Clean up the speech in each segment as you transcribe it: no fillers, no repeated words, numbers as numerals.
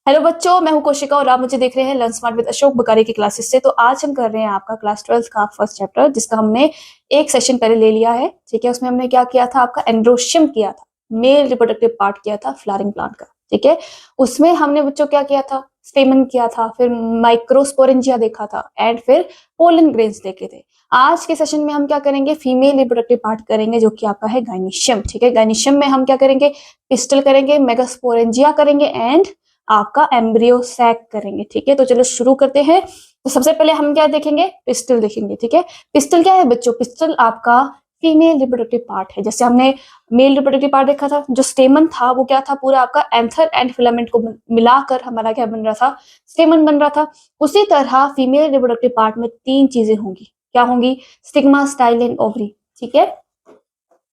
Hello बच्चों, मैं हूं कोशिका और आप मुझे देख रहे हैं लर्न स्मार्ट विद अशोक बकारी की क्लासेस से। तो आज हम कर रहे हैं आपका क्लास 12 का फर्स्ट चैप्टर, जिसका हमने एक सेशन पहले ले लिया है। ठीक है, उसमें हमने क्या किया था, आपका एंड्रोशियम किया था, मेल रिप्रोडक्टिव पार्ट किया था फ्लावरिंग प्लांट का। ठीक है, उसमें हमने बच्चों क्या किया था, स्टेमन किया था, फिर माइक्रोस्पोरेंजिया देखा था एंड फिर पोलन ग्रेन्स देखे थे। आज के सेशन में हम क्या करेंगे, फीमेल रिप्रोडक्टिव पार्ट करेंगे, जो कि आपका है गाइनिशियम। ठीक है, गाइनिशियम में हम क्या करेंगे, पिस्टल करेंगे, मेगास्पोरेंजिया करेंगे एंड आपका एम्ब्रियो सैक करेंगे। ठीक है, तो चलो शुरू करते हैं। तो सबसे पहले हम क्या देखेंगे, पिस्टल देखेंगे। ठीक है, पिस्टल क्या है बच्चों, पिस्टल आपका फीमेल रिप्रोडक्टिव पार्ट है। जैसे हमने मेल रिप्रोडक्टिव पार्ट देखा था, जो स्टेमन था वो क्या था, पूरा आपका एंथर एंड फिलामेंट को मिलाकर हमारा क्या बन रहा था, स्टेमन बन रहा था। उसी तरह फीमेल रिप्रोडक्टिव पार्ट में तीन चीजें होंगी। क्या होंगी, स्टिग्मा, स्टाइल एंड ओवरी। ठीक है,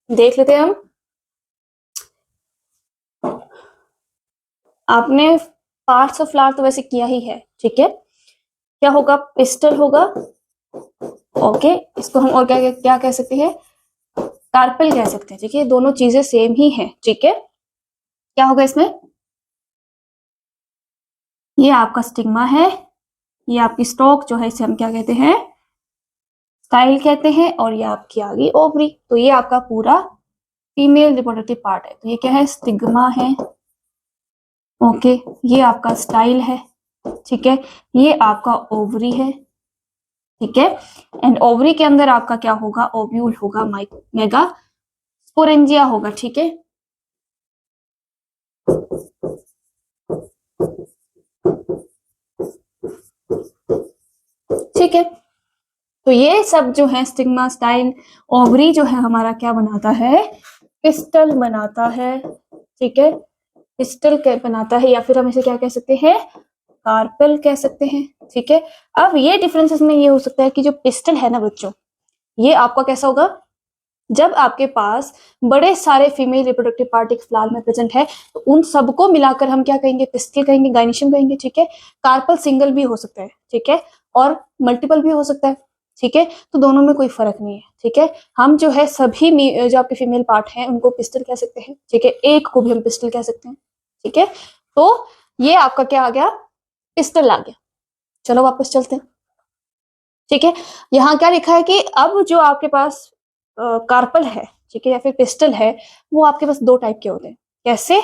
देख लेते हैं हम। आपने पार्ट्स ऑफ फ्लावर तो वैसे किया ही है। ठीक है, क्या होगा, पिस्टल होगा। ओके, इसको हम और क्या क्या कह सकते हैं, कार्पेल कह सकते हैं। ठीक है, दोनों चीजें सेम ही हैं। ठीक है, क्या होगा इसमें, ये आपका स्टिग्मा है, ये आपकी स्टॉक जो है इसे हम क्या कहते हैं, स्टाइल कहते हैं, और ये आपकी आ गई ओवरी। तो ये आपका पूरा फीमेल रिप्रोडक्टिव पार्ट है। तो ये क्या है, स्टिग्मा है। ओके, ये आपका स्टाइल है। ठीक है, ये आपका ओवरी है। ठीक है, एंड ओवरी के अंदर आपका क्या होगा, ओव्यूल होगा, मेगा स्पोरेंजिया होगा। ठीक है, ठीक है, तो ये सब जो है स्टिग्मा, स्टाइल, ओवरी जो है हमारा क्या बनाता है, पिस्टल बनाता है। ठीक है, पिस्टल बनाता है, या फिर हम इसे क्या कह सकते हैं, कार्पेल कह सकते हैं। ठीक है, अब ये डिफरेंसेस में ये हो सकता है कि जो पिस्टल है ना बच्चों, ये आपका कैसा होगा, जब आपके पास बड़े सारे फीमेल रिप्रोडक्टिव पार्ट एक फ्लावर में प्रेजेंट है, तो उन सबको मिलाकर हम क्या कहेंगे, पिस्टल कहेंगे, गाइनिशियम कहेंगे। ठीक है, कार्पल सिंगल भी हो सकता है। ठीक है, और मल्टीपल भी हो सकता है। ठीक है, तो दोनों में कोई फर्क नहीं है। ठीक है, हम जो है सभी जो आपके फीमेल पार्ट हैं उनको पिस्टल कह सकते हैं। ठीक है, एक को भी हम पिस्टल कह सकते हैं। ठीक है, तो ये आपका क्या आ गया, पिस्टल आ गया। चलो वापस चलते हैं। ठीक है, यहाँ क्या लिखा है कि अब जो आपके पास कार्पल है, ठीक है, या फिर पिस्टल है, वो आपके पास दो टाइप के होते हैं। कैसे,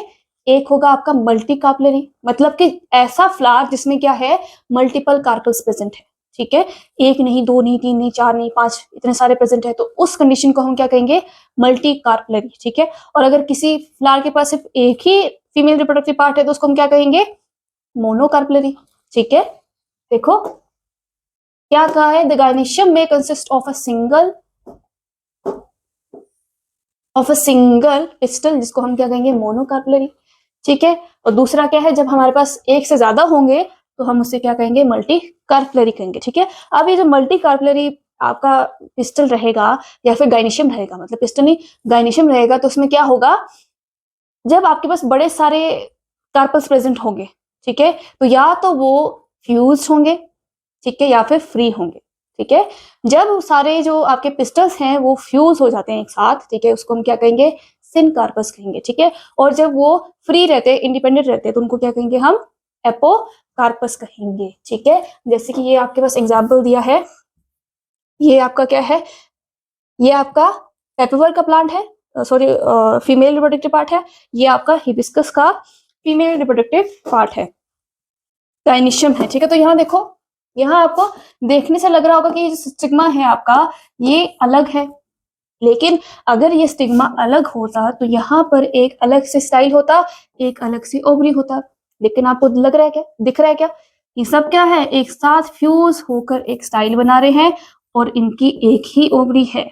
एक होगा आपका मल्टी कार्पलरी, मतलब कि ऐसा फ्लावर जिसमें क्या है, मल्टीपल कार्पल्स प्रेजेंट है। ठीक है, एक नहीं, दो नहीं, तीन नहीं, चार नहीं, पांच, इतने सारे प्रेजेंट है, तो उस कंडीशन को हम क्या कहेंगे, मल्टी कार्पलरी। ठीक है, और अगर किसी फ्लावर के पास सिर्फ एक ही फीमेल रिप्रोडक्टिव पार्ट है, तो उसको हम क्या कहेंगे, मोनोकार्पलरी। ठीक है, देखो क्या कहा है, द गाइनिशियम में consist of a single pistol, जिसको हम क्या कहेंगे, मोनोकार्पलरी। ठीक है, और दूसरा क्या है, जब हमारे पास एक से ज्यादा होंगे तो हम उसे क्या कहेंगे, मल्टी कार्पलरी कहेंगे। ठीक है, अब ये जो मल्टी कार्पलरी आपका पिस्टल रहेगा या फिर गाइनिशियम रहेगा, मतलब पिस्टल नहीं गाइनिशियम रहेगा, तो उसमें क्या होगा, जब आपके पास बड़े सारे कार्पल्स प्रेजेंट होंगे, ठीक है, तो या तो वो फ्यूज होंगे, ठीक है, या फिर फ्री होंगे। ठीक है, जब सारे जो आपके पिस्टल्स हैं वो फ्यूज हो जाते हैं एक साथ, ठीक है, उसको हम क्या कहेंगे, सिन कार्पस कहेंगे। ठीक है, और जब वो फ्री रहते हैं, इंडिपेंडेंट रहते हैं, तो उनको क्या कहेंगे, हम एपो कार्पस कहेंगे। ठीक है, जैसे कि ये आपके पास एग्जाम्पल दिया है, ये आपका क्या है, ये आपका पेपरवर का प्लांट है, सॉरी फीमेल रिप्रोडक्टिव पार्ट है। ये आपका हिबिस्कस का फीमेल रिप्रोडक्टिव पार्ट है, गाइनिशियम है। ठीक है, तो यहाँ देखो, यहाँ आपको देखने से लग रहा होगा कि ये जो स्टिग्मा है आपका, ये अलग है, लेकिन अगर ये स्टिग्मा अलग होता तो यहाँ पर एक अलग से स्टाइल होता, एक अलग से ओवरी होता। लेकिन आपको लग रहा है क्या, दिख रहा है क्या, ये सब क्या है, एक साथ फ्यूज होकर एक स्टाइल बना रहे हैं, और इनकी एक ही ओवरी है।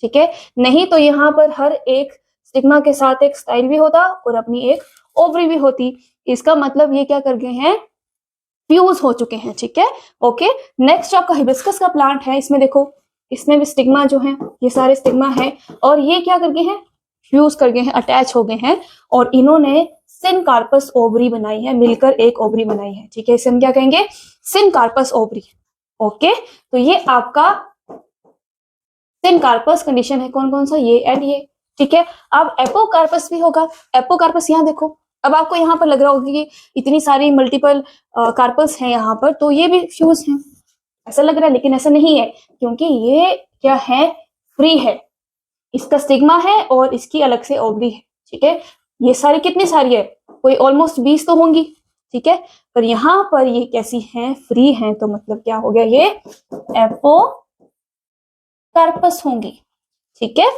ठीक है, नहीं तो यहाँ पर हर एक स्टिग्मा के साथ एक स्टाइल भी होता और अपनी एक ओवरी भी होती। इसका मतलब ये क्या कर गए हैं, फ्यूज हो चुके हैं। ठीक है, ओके, नेक्स्ट जो आपका हिबिस्कस का प्लांट है, इसमें देखो, इसमें भी स्टिग्मा जो है, ये सारे स्टिग्मा है, और ये क्या कर गए हैं, फ्यूज कर गए हैं, अटैच हो गए हैं, और इन्होंने सिन कार्पस ओवरी बनाई है, मिलकर एक ओवरी बनाई है। ठीक है, इसे हम क्या कहेंगे, सिन कार्पस ओवरी। ओके, तो ये आपका सिन कार्पस कंडीशन है, कौन कौन सा, ये एंड ये। ठीक है, अब एपोकार्पस भी होगा। एपोकार्पस यहाँ देखो, अब आपको यहाँ पर लग रहा होगा कि इतनी सारी मल्टीपल कार्पल्स हैं यहाँ पर, तो ये भी फ्यूज हैं, ऐसा लग रहा है, लेकिन ऐसा नहीं है, क्योंकि ये क्या है, फ्री है, इसका स्टिग्मा है और इसकी अलग से ओवरी है, ठीक है। ये सारी कितनी सारी है, कोई ऑलमोस्ट 20 तो होंगी, ठीक है, पर यहाँ पर ये कैसी हैं, फ्री हैं, तो मतलब क्या हो गया, ये एपोकार्पस होंगी, ठीक है,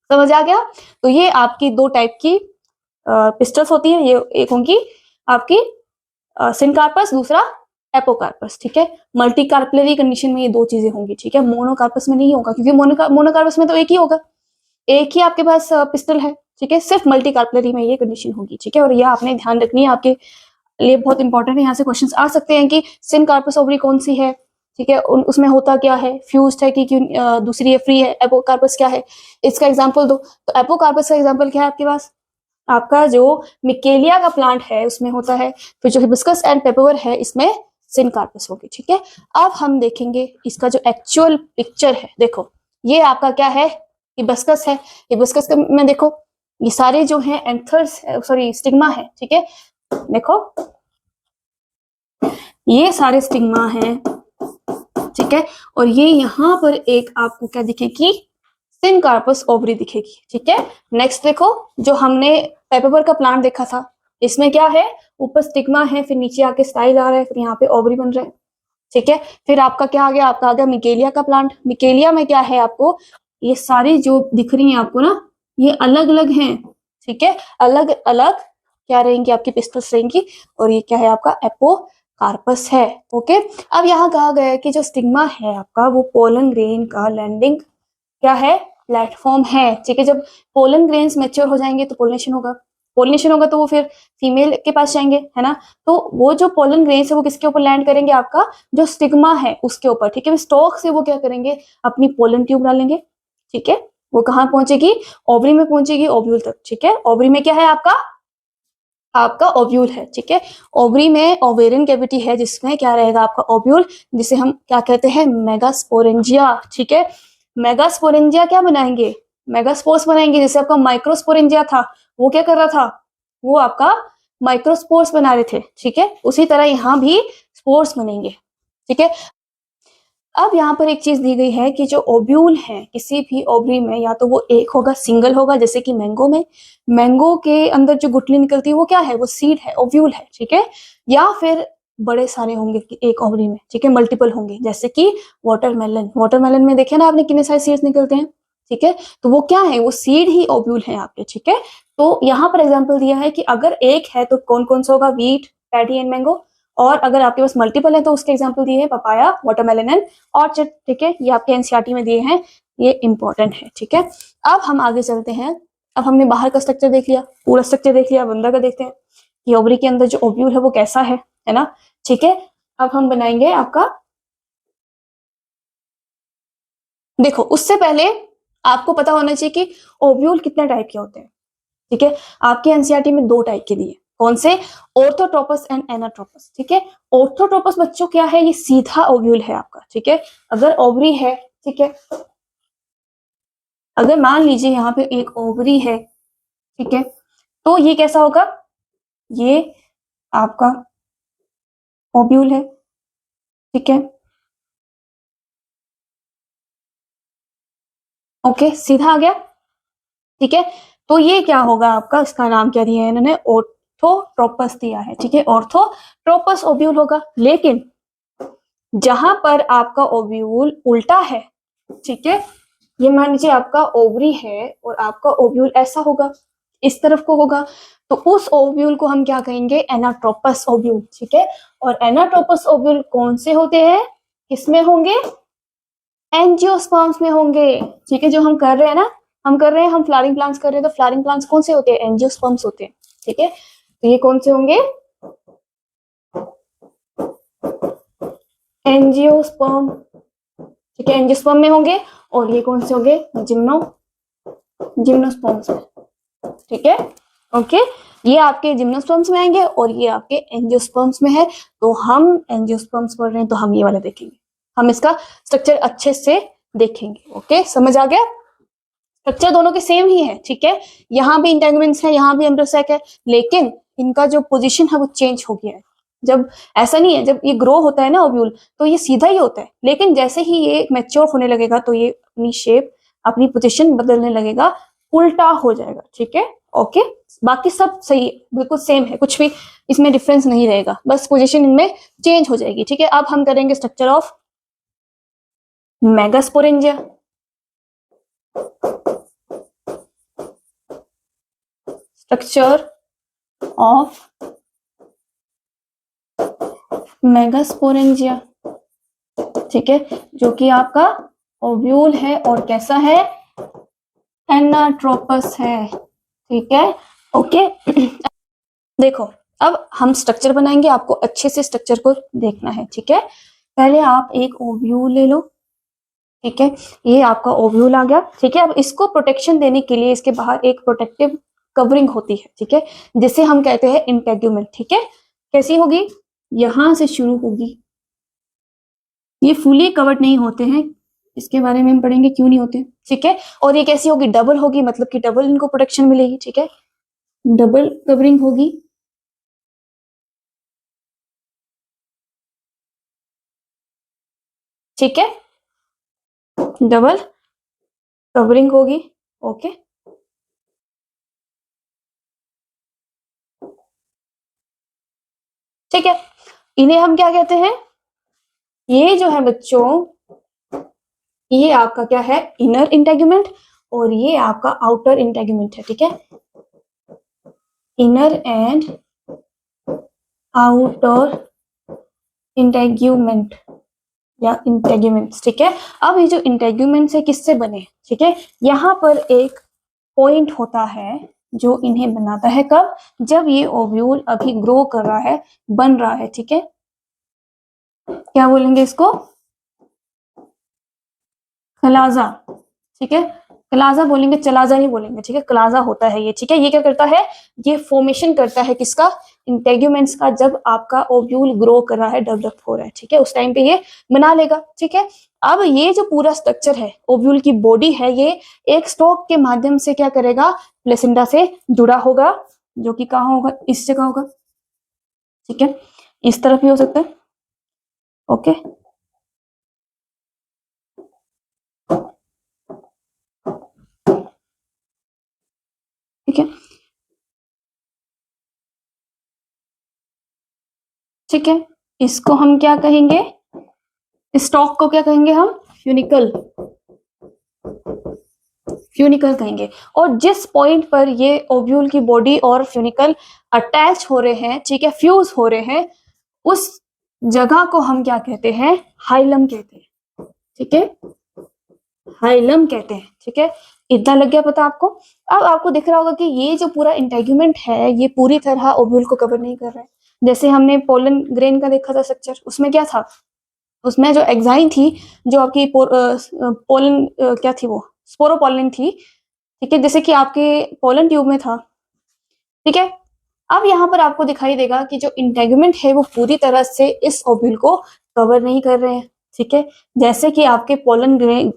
समझ आ गया। तो ये आपकी दो टाइप की पिस्टल्स होती है, ये एक होंगी आपकी सिनकार्पस, दूसरा एपोकार्पस, ठीक है। मल्टीकार्पलरी कंडीशन में ये दो चीजें होंगी, ठीक है, मोनोकार्पस में नहीं होगा, क्योंकि मोनोकार्पस में तो एक ही होगा, एक ही आपके पास पिस्टल है, ठीक है, सिर्फ मल्टीकार्पलरी में ये कंडीशन होगी, ठीक है। और ये आपने ध्यान रखनी है, आपके लिए बहुत इंपॉर्टेंट है, यहाँ से क्वेश्चंस आ सकते हैं कि सिनकार्पस ओवरी कौन सी है, ठीक है, उसमें होता क्या है, फ्यूज्ड है कि दूसरी है फ्री है, एपोकार्पस क्या है, इसका एग्जांपल दो। तो एपोकार्पस का एग्जांपल क्या है आपके पास, आपका जो मिकेलिया का प्लांट है उसमें होता है, फिर जो हिबिस्कस एंड पेपरवर है इसमें सिनकार्पस होगी, ठीक है। अब हम देखेंगे इसका जो एक्चुअल पिक्चर है, देखो ये आपका क्या है, हिबिस्कस है, हिबिस्कस में देखो ये सारे जो हैं एंथर्स, सॉरी स्टिग्मा है, ठीक है, देखो ये सारे स्टिग्मा हैं, ठीक है, और ये यहाँ पर एक आपको क्या दिखेगी, सिनकार्पस ओवरी दिखेगी, ठीक है। नेक्स्ट देखो, जो हमने पेपरवर का प्लांट देखा था, इसमें क्या है, ऊपर स्टिग्मा है, फिर नीचे आके स्टाइल आ रहा है, फिर यहाँ पे ओवरी बन रहा है, ठीक है। फिर आपका क्या आ गया, आपका आ गया मिकेलिया का प्लांट, मिकेलिया में क्या है, आपको ये सारी जो दिख रही है आपको ना, ये अलग अलग हैं, ठीक है, अलग अलग क्या रहेंगी, आपकी पिस्टल्स रहेंगी, और ये क्या है, आपका एपोकार्पस है, ओके। अब यहाँ कहा गया है कि जो स्टिग्मा है आपका, वो पोलन ग्रेन का लैंडिंग क्या है, प्लेटफॉर्म है, ठीक है। जब पोलन ग्रेन्स मैच्योर हो जाएंगे तो पोलिनेशन होगा, पोलिनेशन होगा तो वो फिर फीमेल के पास जाएंगे, है ना, तो वो जो पोलन ग्रेन्स है वो किसके ऊपर लैंड करेंगे, आपका जो स्टिग्मा है उसके ऊपर, ठीक है। स्टॉक से वो क्या करेंगे, अपनी पोलन ट्यूब डालेंगे, ठीक है, वो कहाँ पहुंचेगी, ओवरी में पहुंचेगी, ओव्यूल तक, ठीक है। ओवरी में क्या है, आपका ओव्यूल है, ठीक है। ओवरी में ओवेरियन कैविटी है, जिसमें क्या रहेगा, आपका ओव्यूल, जिसे हम क्या कहते हैं, मेगास्पोरेंजिया, ठीक है। मेगास्पोरेंजिया क्या बनाएंगे, मेगास्पोर्स बनाएंगे, जैसे आपका माइक्रोस्पोरेंजिया था, वो क्या कर रहा था, वो आपका माइक्रोस्पोर्स बना रहे थे, ठीक है, उसी तरह यहाँ भी स्पोर्स बनेंगे, ठीक है। अब यहाँ पर एक चीज दी गई है कि जो ओव्यूल है किसी भी ओवरी में, या तो वो एक होगा, सिंगल होगा, जैसे कि मैंगो में, मैंगो के अंदर जो गुठली निकलती है वो क्या है, वो सीड है, ओव्यूल है, ठीक है, या फिर बड़े सारे होंगे एक ओवरी में, ठीक है, मल्टीपल होंगे, जैसे कि वाटरमेलन, वाटरमेलन में देखे ना आपने कितने सारे सीड्स निकलते हैं, ठीक है, तो वो क्या है, वो सीड ही ओव्यूल है आपके, ठीक है। तो यहाँ पर एग्जाम्पल दिया है कि अगर एक है तो कौन कौन सा होगा, वीट, पैडी एंड मैंगो, और अगर आपके पास मल्टीपल है तो उसके एग्जाम्पल दिए हैं पपाया, वाटरमेलन एंड ऑर्चिड, ठीक है, ये आपके एनसीईआरटी में दिए हैं, ये इंपॉर्टेंट है, ठीक है। अब हम आगे चलते हैं, अब हमने बाहर का स्ट्रक्चर देख लिया, पूरा स्ट्रक्चर देख लिया, अब अंदर का देखते हैं कि ओवरी के अंदर जो ओव्यूल है वो कैसा है ना, ठीक है। अब हम बनाएंगे आपका, देखो उससे पहले आपको पता होना चाहिए कि ओव्यूल कितने टाइप के होते हैं, ठीक है। आपके एनसीईआरटी में दो टाइप के दिए, कौन से, ऑर्थोट्रोपस एंड एनाट्रोपस, ठीक है। ऑर्थोट्रोपस बच्चों क्या है, ये सीधा ओव्यूल है आपका, ठीक है। अगर ओवरी है, ठीक है, अगर मान लीजिए यहाँ पे एक ओवरी है, ठीक है, तो ये कैसा होगा, ये आपका ओव्यूल है, ठीक है, ओके, सीधा आ गया, ठीक है। तो ये क्या होगा आपका, इसका नाम क्या दिया है इन्होंने, ऑर्थोट्रोपस दिया है, ठीक है, ऑर्थोट्रोपस ओव्यूल होगा। लेकिन जहां पर आपका ओव्यूल उल्टा है, ठीक है, ये मान लीजिए आपका ओवरी है और आपका ओव्यूल ऐसा होगा, इस तरफ को होगा, तो उस ओव्यूल को हम क्या कहेंगे, एनाट्रोपस ओव्यूल, ठीक है। और एनाट्रोपस ओव्यूल कौन से होते हैं, किसमें होंगे, एंजियोस्पर्म्स में होंगे, ठीक है। जो हम कर रहे हैं ना, हम फ्लावरिंग प्लांट्स कर रहे हैं, तो फ्लावरिंग प्लांट्स कौन से होते हैं, एंजियोस्पर्म्स होते हैं, ठीक है। तो ये कौन से होंगे, एंजियोस्पर्म, ठीक है, एंजियोस्पर्म में होंगे, और ये कौन से होंगे, जिम्नोस्पर्म्स में, ठीक है, ओके। ये आपके जिम्नोस्पर्म्स में आएंगे और ये आपके एंजियोस्पर्म्स में है, तो हम एंजियोस्पर्म्स पढ़ रहे हैं तो हम ये वाला देखेंगे, हम इसका स्ट्रक्चर अच्छे से देखेंगे, ओके, समझ आ गया। स्ट्रक्चर दोनों के सेम ही है, ठीक है, यहाँ भी इंटेगुमेंट्स है, यहाँ भी एम्ब्रियोसैक है, लेकिन इनका जो पोजीशन है वो चेंज हो गया है। जब ऐसा नहीं है, जब ये ग्रो होता है ना ओव्यूल, तो ये सीधा ही होता है, लेकिन जैसे ही ये मैच्योर होने लगेगा तो ये अपनी शेप, अपनी पोजीशन बदलने लगेगा, उल्टा हो जाएगा। ठीक है, ओके। बाकी सब सही है, बिल्कुल सेम है, कुछ भी इसमें डिफरेंस नहीं रहेगा, बस पोजीशन इनमें चेंज हो जाएगी। ठीक है, अब हम करेंगे structure of megasporangia. Structure of megasporangia, ठीक है, जो कि आपका ओव्यूल है और कैसा है, एनाट्रोपस है। ठीक है, ओके। देखो, अब हम स्ट्रक्चर बनाएंगे, आपको अच्छे से स्ट्रक्चर को देखना है। ठीक है, पहले आप एक ओव्यूल ले लो। ठीक है, ये आपका ओव्यूल आ गया। ठीक है, अब इसको प्रोटेक्शन देने के लिए इसके बाहर एक प्रोटेक्टिव कवरिंग होती है। ठीक है, जिसे हम कहते हैं इंटेग्यूमेंट। ठीक है, कैसी होगी, यहां से शुरू होगी, ये फुली कवर्ड नहीं होते हैं, इसके बारे में हम पढ़ेंगे क्यों नहीं होते। ठीक है, और ये कैसी होगी, डबल होगी, मतलब कि डबल इनको प्रोटेक्शन मिलेगी। ठीक है, डबल कवरिंग होगी। ठीक है, डबल कवरिंग होगी। ओके, ठीक है, इन्हें हम क्या कहते हैं, ये जो है बच्चों, ये आपका क्या है, इनर इंटेग्यूमेंट, और ये आपका आउटर इंटेग्यूमेंट है। ठीक है, इनर एंड आउटर इंटेग्यूमेंट या इंटेग्यूमेंट्स। ठीक है, अब ये जो इंटेग्यूमेंट्स है किससे बने, ठीक है, यहाँ पर एक पॉइंट होता है जो इन्हें बनाता है, कब, जब ये ओव्यूल अभी ग्रो कर रहा है, बन रहा है। ठीक है, क्या बोलेंगे इसको, कलाजा। ठीक है, कलाजा बोलेंगे, चलाजा नहीं बोलेंगे। ठीक है, कलाजा होता है ये। ठीक है, ये क्या करता है, ये फॉर्मेशन करता है किसका, इंटेग्यूमेंट्स का, जब आपका ओव्यूल ग्रो कर रहा है, डेवलप हो रहा है। ठीक है, उस टाइम पे ये बना लेगा। ठीक है, अब ये जो पूरा स्ट्रक्चर है, ओव्यूल की बॉडी है, ये एक स्टॉक के माध्यम से क्या करेगा, प्लेसेंटा से जुड़ा होगा, जो कि कहाँ होगा, इस जगह होगा। ठीक है, इस तरफ भी हो सकता है। ओके, ठीक है, ठीक है, इसको हम क्या कहेंगे, स्टॉक को क्या कहेंगे हम, फ्यूनिकल, फ्यूनिकल कहेंगे। और जिस पॉइंट पर ये ओव्यूल की बॉडी और फ्यूनिकल अटैच हो रहे हैं, ठीक है, फ्यूज हो रहे हैं, उस जगह को हम क्या कहते हैं, हाइलम कहते हैं। ठीक है, हाइलम कहते हैं। ठीक है, इतना लग गया पता आपको। अब आपको दिख रहा होगा कि ये जो पूरा इंटेग्यूमेंट है, ये पूरी तरह ओव्यूल को कवर नहीं कर रहा है। जैसे हमने पोलन ग्रेन का देखा था स्ट्रक्चर, उसमें क्या था, उसमें जो एग्जाइन थी, जो आपकी पोलन क्या थी, वो स्पोरोपोलिन थी। ठीक है, जैसे कि आपके पोलन ट्यूब में था। ठीक है, अब यहाँ पर आपको दिखाई देगा कि जो इंटेग्यूमेंट है वो पूरी तरह से इस ओव्यूल को कवर नहीं कर रहे हैं। ठीक है, जैसे कि आपके पोलन ग्रेन,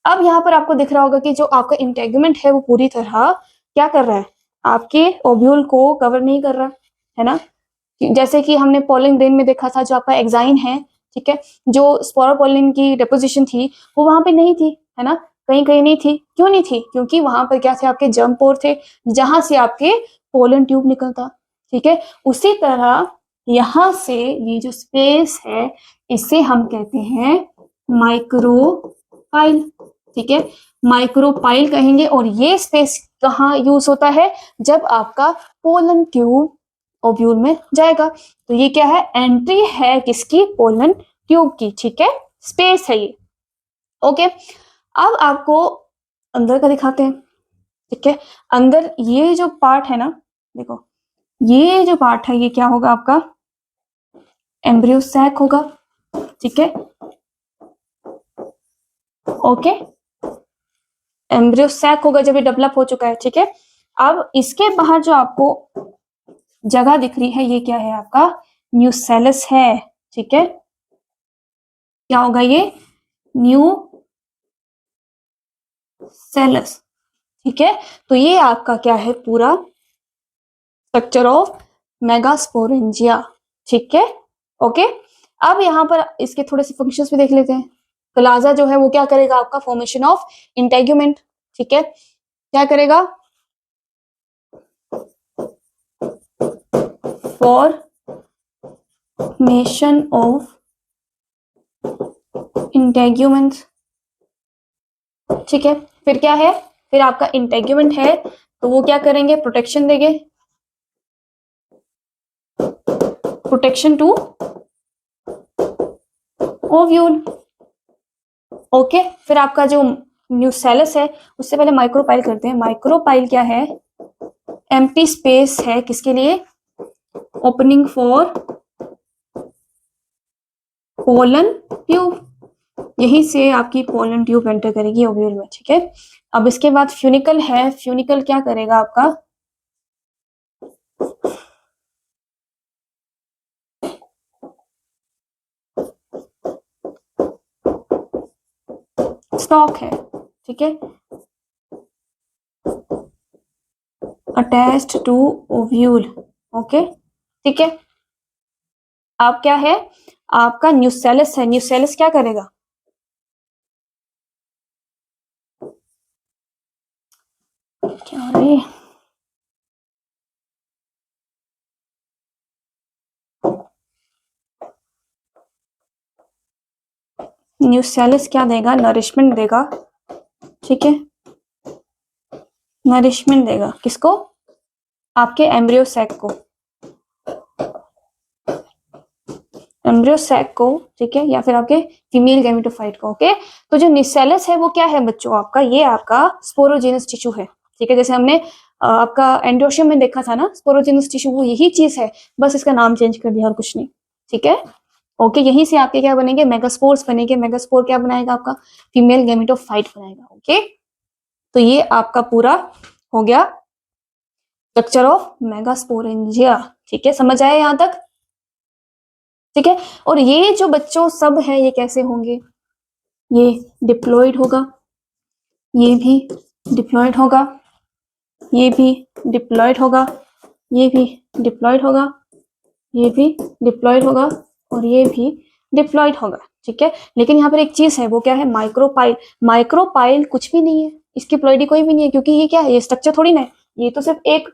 अब यहाँ पर आपको दिख रहा होगा कि जो आपका इंटेग्यूमेंट है वो पूरी तरह क्या कर रहा है, आपके ओव्यूल को कवर नहीं कर रहा है ना। जैसे कि हमने पोलन ग्रेन में देखा था, जो आपका एग्जाइन है, ठीक है, जो स्पोरोपोलिन की डिपोजिशन थी वो वहां पे नहीं थी, है ना, कहीं कहीं नहीं थी। क्यों नहीं थी, क्योंकि वहां पर क्या थे, आपके जर्म पोर थे, जहां से आपके पोलन ट्यूब निकलता। ठीक है, उसी तरह यहां से ये जो स्पेस है, इसे हम कहते हैं माइक्रोपाइल। ठीक है, माइक्रोपाइल कहेंगे। और ये स्पेस कहाँ यूज होता है, जब आपका पोलन ट्यूब ओव्यूल में जाएगा। तो ये क्या है, एंट्री है किसकी, पोलन ट्यूब की। ठीक है, स्पेस है ये। ओके, अब आपको अंदर का दिखाते हैं। ठीक है, अंदर ये जो पार्ट है ना, देखो, ये जो पार्ट है, ये क्या होगा आपका, एम्ब्रियो सैक होगा। ठीक है, ओके, एम्ब्रियो सैक होगा जब ये डेवलप हो चुका है। ठीक है, अब इसके बाहर जो आपको जगह दिख रही है, ये क्या है, आपका न्यूसेलस है। ठीक है, क्या होगा ये, न्यू सेलस। ठीक है, तो ये आपका क्या है, पूरा स्ट्रक्चर ऑफ मेगास्पोरेंजिया, ठीक है, ओके। अब यहाँ पर इसके थोड़े से फंक्शंस भी देख लेते हैं। क्लाजा जो है वो क्या करेगा, आपका फॉर्मेशन ऑफ इंटेग्यूमेंट, ठीक है, क्या करेगा, फॉर्मेशन ऑफ इंटेग्यूमेंट, ठीक है। फिर क्या है, फिर आपका इंटेग्यूमेंट है तो वो क्या करेंगे, प्रोटेक्शन देंगे, प्रोटेक्शन टू ओव्यूल, ओके। फिर आपका जो न्यूसेलस है, उससे पहले माइक्रोपाइल करते हैं। माइक्रोपाइल क्या है, एम्प्टी स्पेस है, किसके लिए, ओपनिंग फॉर पोलन ट्यूब, यहीं से आपकी पोलन ट्यूब एंटर करेगी ओव्यूल में, ठीक है। अब इसके बाद फ्यूनिकल है, फ्यूनिकल क्या करेगा आपका, स्टॉक है, ठीक है, अटैच्ड टू ओव्यूल, ओके, ठीक है। अब क्या है, आपका न्यूसेलस है, न्यूसेलस क्या करेगा, क्या हो रही है, न्यूसेलस क्या देगा, नरिशमेंट देगा, ठीक है, नरिशमेंट देगा किसको, आपके एम्ब्रियो सैक को, एम्ब्रियो सैक को, ठीक है, या फिर आपके फीमेल गैमेटोफाइट को, ओके। तो जो न्यूसेलस है वो क्या है बच्चों, आपका ये आपका स्पोरोजेनस टिश्यू है, ठीक है। जैसे हमने आपका एंडोशियम में देखा था ना स्पोरोजेनस टिश्यू, वो यही चीज है, बस इसका नाम चेंज कर दिया और कुछ नहीं, ठीक है, ओके। यहीं से आपके क्या बनेंगे, मेगास्पोर्स बनेंगे। मेगास्पोर क्या बनाएगा, आपका फीमेल गैमेटोफाइट बनाएगा, ओके। तो ये आपका पूरा हो गया स्ट्रक्चर ऑफ मेगास्पोरेंजिया, ठीक है, समझ आया यहाँ तक, ठीक है। और ये जो बच्चों सब है ये कैसे होंगे, ये डिप्लॉयड होगा, ये भी डिप्लॉयड होगा, ये भी डिप्लॉयड होगा, ये भी डिप्लॉयड होगा, ये भी डिप्लॉयड होगा, और ये भी डिप्लॉयड होगा, ठीक है। लेकिन यहाँ पर एक चीज है, वो क्या है, माइक्रोपाइल। माइक्रोपाइल कुछ भी नहीं है, इसकी प्लॉइडी कोई भी नहीं है, क्योंकि ये क्या है, ये स्ट्रक्चर थोड़ी ना है, ये तो सिर्फ एक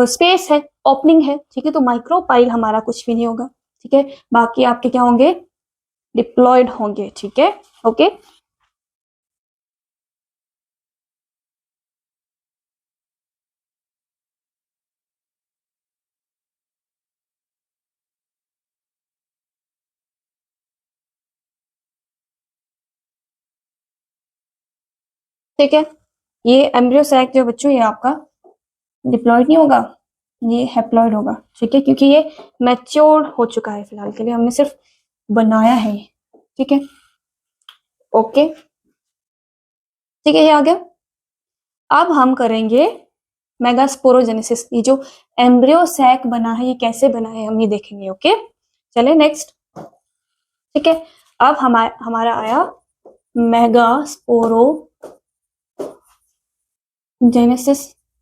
स्पेस है, ओपनिंग है, ठीक है। तो माइक्रोपाइल हमारा कुछ भी नहीं होगा, ठीक है। बाकी आपके क्या होंगे, डिप्लॉयड होंगे, ठीक है, ओके। ठीक है, ये एम्ब्रियो सैक जो बच्चों ये आपका डिप्लॉयड नहीं होगा, ये हैप्लॉयड होगा, ठीक है, क्योंकि ये मैच्योर हो चुका है, फिलहाल के लिए हमने सिर्फ बनाया है, ठीक है, ओके, ठीक है, ये आ गया। अब हम करेंगे मेगास्पोरोजेनेसिस, ये जो एम्ब्रियो सैक बना है ये कैसे बना है हम ये देखेंगे, ओके। चले नेक्स्ट, ठीक है। अब हमारा आया मेगास्पोरोजेनेसिस।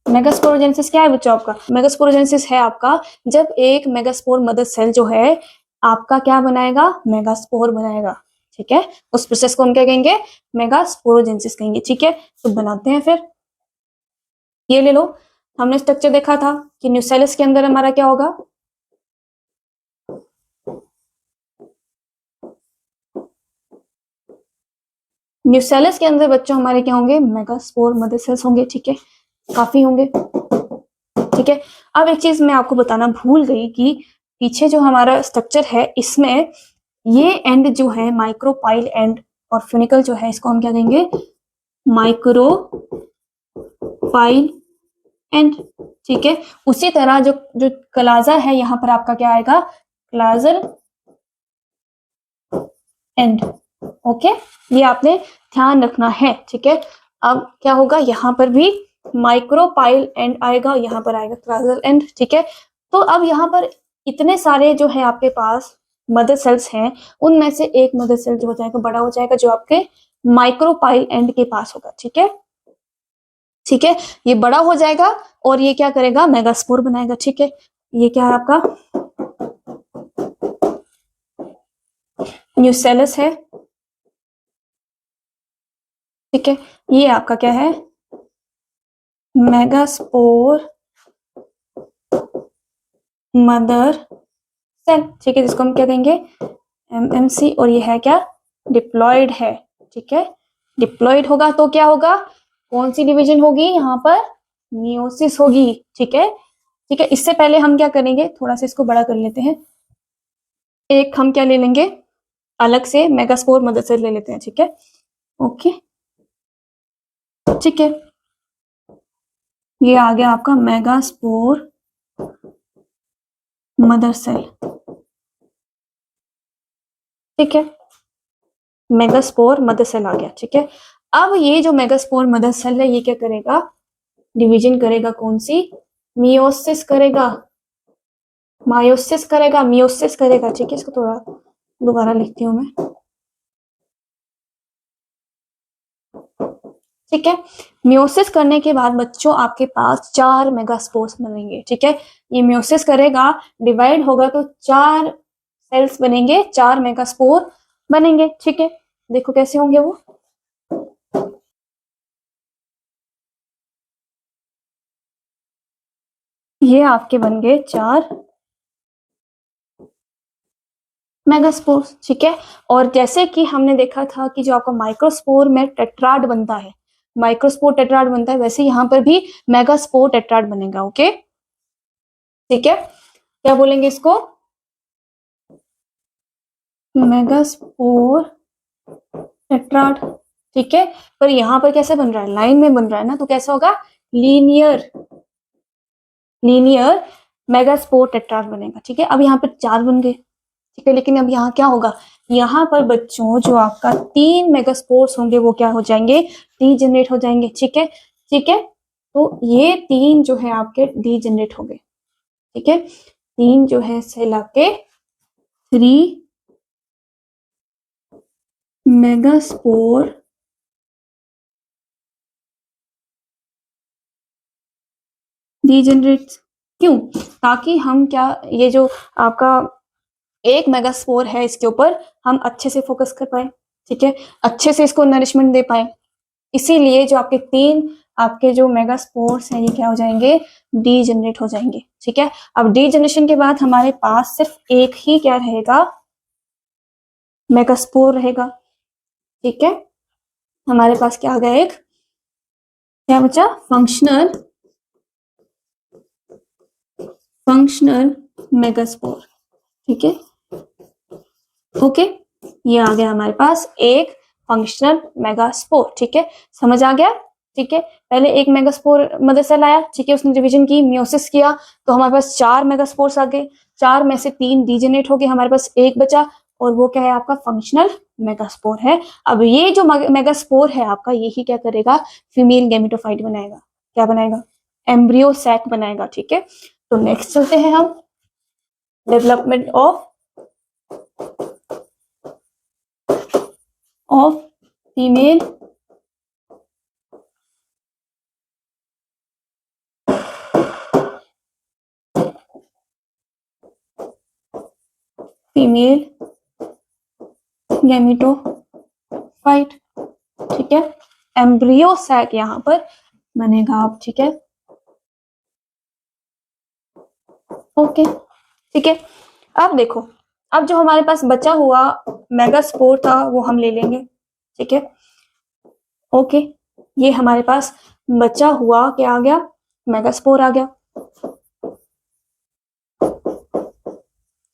मेगास्पोरोजेनेसिस क्या है बच्चों, आपका मेगास्पोरोजेनेसिस है आपका जब एक मेगास्पोर मदर सेल जो है आपका क्या बनाएगा, मेगास्पोर बनाएगा, ठीक है। उस प्रोसेस को हम क्या कहेंगे, मेगास्पोरोजेनेसिस कहेंगे, ठीक है। तो बनाते हैं फिर, ये ले लो, हमने स्ट्रक्चर देखा था कि न्यूसेलस के अंदर हमारा क्या होगा, न्यूसेलस के अंदर बच्चों हमारे क्या होंगे, मेगास्पोर मदर सेल्स होंगे, ठीक है, काफी होंगे, ठीक है। अब एक चीज मैं आपको बताना भूल गई कि पीछे जो हमारा स्ट्रक्चर है इसमें ये एंड जो है माइक्रोपाइल एंड और फ्यूनिकल जो है इसको हम क्या देंगे, माइक्रोपाइल एंड, ठीक है। उसी तरह जो जो क्लाजा है यहाँ पर आपका क्या आएगा, क्लाजल एंड, ओके, ये आपने ध्यान रखना है, ठीक है। अब क्या होगा, यहाँ पर भी माइक्रोपाइल एंड आएगा, यहाँ पर आएगा क्लाजल एंड, ठीक है। तो अब यहाँ पर इतने सारे जो है आपके पास मदर सेल्स हैं, उनमें से एक मदर सेल जो हो जाएगा बड़ा हो जाएगा, जो आपके माइक्रोपाइल एंड के पास होगा, ठीक है। ठीक है, ये बड़ा हो जाएगा और ये क्या करेगा, मेगास्पोर बनाएगा। ठीक है, ये क्या है आपका, न्यूसेलस है। ठीक है, ये आपका क्या है, मेगास्पोर मदर सेल। ठीक है, जिसको हम क्या कहेंगे, एमएमसी। और ये है क्या, डिप्लॉयड है। ठीक है, डिप्लॉयड होगा तो क्या होगा, कौन सी डिवीजन होगी यहाँ पर, मियोसिस होगी। ठीक है, ठीक है, इससे पहले हम क्या करेंगे, थोड़ा सा इसको बड़ा कर लेते हैं। एक हम क्या ले लेंगे, अलग से मेगास्पोर मदर सेल ले लेते हैं। ठीक है, ओके, ठीक है, ये आ गया आपका मेगास्पोर मदर सेल। ठीक है, मेगास्पोर मदर सेल आ गया। ठीक है, अब ये जो मेगास्पोर मदर सेल है ये क्या करेगा, डिवीजन करेगा, कौन सी, मियोसिस करेगा, मायोसिस करेगा, मियोसिस करेगा। ठीक है, इसको थोड़ा दोबारा लिखती हूँ मैं। ठीक है, मियोसिस करने के बाद बच्चों आपके पास 4 मेगास्पोर्स बनेंगे। ठीक है, ये मियोसिस करेगा, डिवाइड होगा तो 4 सेल्स बनेंगे, 4 मेगास्पोर बनेंगे। ठीक है, देखो कैसे होंगे वो, ये आपके बन गए 4 मेगास्पोर्स। ठीक है, और जैसे कि हमने देखा था कि जो आपका माइक्रोस्पोर में टेट्राड बनता है, माइक्रोस्पोर टेट्राड बनता है, वैसे यहाँ पर भी मेगास्पोर टेट्राड बनेगा। ओके, ठीक है, क्या बोलेंगे इसको, मेगास्पोर टेट्राड। ठीक है, पर यहाँ पर कैसे बन रहा है, लाइन में बन रहा है ना, तो कैसा होगा, लीनियर, लीनियर मेगास्पोर टेट्राड बनेगा। ठीक है, अब यहाँ पर 4 बन गए। ठीक है, लेकिन अब यहाँ क्या होगा, यहाँ पर बच्चों जो आपका 3 मेगास्पोर्स होंगे वो क्या हो जाएंगे, डीजेनरेट हो जाएंगे। ठीक है, ठीक है, तो ये 3 जो है आपके डीजेनरेट हो गए। ठीक है, 3 जो है सेल आपके 3 मेगास्पोर डीजेनरेट। क्यों, ताकि हम क्या, ये जो आपका 1 मेगास्पोर है इसके ऊपर हम अच्छे से फोकस कर पाए। ठीक है, अच्छे से इसको नरिशमेंट दे पाए, इसीलिए जो आपके 3 आपके जो मेगास्पोर्स हैं ये क्या हो जाएंगे, डीजेनरेट हो जाएंगे। ठीक है, अब डीजेनरेशन के बाद हमारे पास सिर्फ एक ही क्या रहेगा, मेगास्पोर रहेगा। ठीक है, हमारे पास क्या आ गया, एक क्या बचा, फंक्शनल, फंक्शनल मेगास्पोर। ठीक है, ओके, ये आ गया हमारे पास एक फंक्शनल मेगास्पोर। ठीक है, समझ आ गया। ठीक है, पहले एक मेगास्पोर मदर सेल आया। ठीक है, उसने डिवीजन की, मियोसिस किया, तो हमारे पास 4 मेगास्पोर्स आ गए। 4 में से 3 डीजेनरेट हो गए, हमारे पास एक बचा, और वो क्या है आपका, फंक्शनल मेगास्पोर है। अब ये जो मेगास्पोर है आपका, यही क्या करेगा, फीमेल गैमेटोफाइट बनाएगा। क्या बनाएगा, एम्ब्रियो सैक बनाएगा। ठीक है, तो नेक्स्ट चलते हैं हम, development of female female gametophyte. ठीक है, एम्ब्रियो सैक यहाँ पर बनेगा आप। ठीक है, ओके, ठीक है, अब देखो, अब जो हमारे पास बचा हुआ मेगास्पोर था वो हम ले लेंगे। ठीक है, ओके, ये हमारे पास बचा हुआ क्या आ गया, मेगास्पोर आ गया।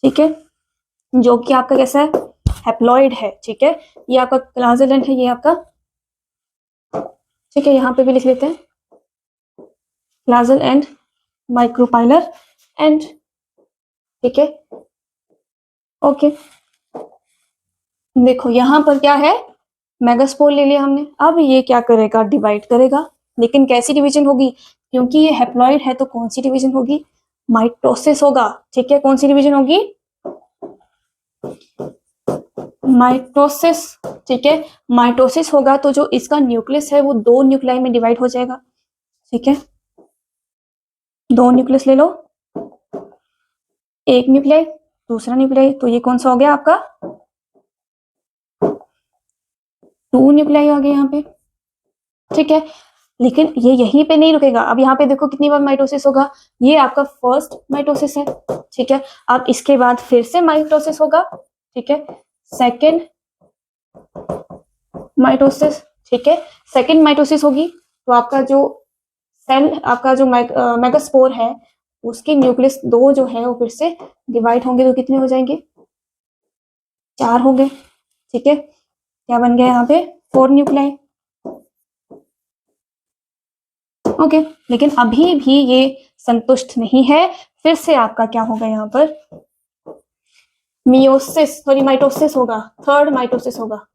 ठीक है, जो कि आपका कैसा है, हैप्लॉइड है। ठीक है, ये आपका क्लाजल एंड है, ये आपका, ठीक है, यहाँ पे भी लिख लेते हैं, क्लाजल एंड माइक्रोपाइलर एंड। ठीक है, ओके, देखो यहाँ पर क्या है, मेगास्पोर ले लिया हमने। अब ये क्या करेगा, डिवाइड करेगा, लेकिन कैसी डिवीजन होगी, क्योंकि ये हैप्लॉइड है तो कौन सी डिवीजन होगी, माइटोसिस होगा। ठीक है, कौन सी डिवीजन होगी, माइटोसिस। ठीक है, माइटोसिस होगा तो जो इसका न्यूक्लियस है वो 2 न्यूक्लियाई में डिवाइड हो जाएगा। ठीक है, 2 न्यूक्लियस ले लो, एक न्यूक्लियाई, दूसरा न्यूक्लियाई, तो ये कौन सा हो गया आपका 2 न्यूक्लियाई आ गए यहाँ पे। ठीक है, लेकिन ये यहीं पे नहीं रुकेगा। अब यहाँ पे देखो कितनी बार माइटोसिस होगा, ये आपका फर्स्ट माइटोसिस है। ठीक है, अब इसके बाद फिर से माइटोसिस होगा। ठीक है, सेकेंड माइटोसिस। ठीक है, सेकेंड माइटोसिस होगी तो आपका जो सेल, आपका जो मेगास्पोर है, उसके न्यूक्लियस 2 जो है वो फिर से डिवाइड होंगे, तो कितने हो जाएंगे 4 होंगे। ठीक है, क्या बन गया यहाँ पे 4 न्यूक्लियाई। ओके, लेकिन अभी भी ये संतुष्ट नहीं है, फिर से आपका क्या होगा यहाँ पर मियोसिस, सॉरी माइटोसिस होगा, थर्ड माइटोसिस होगा,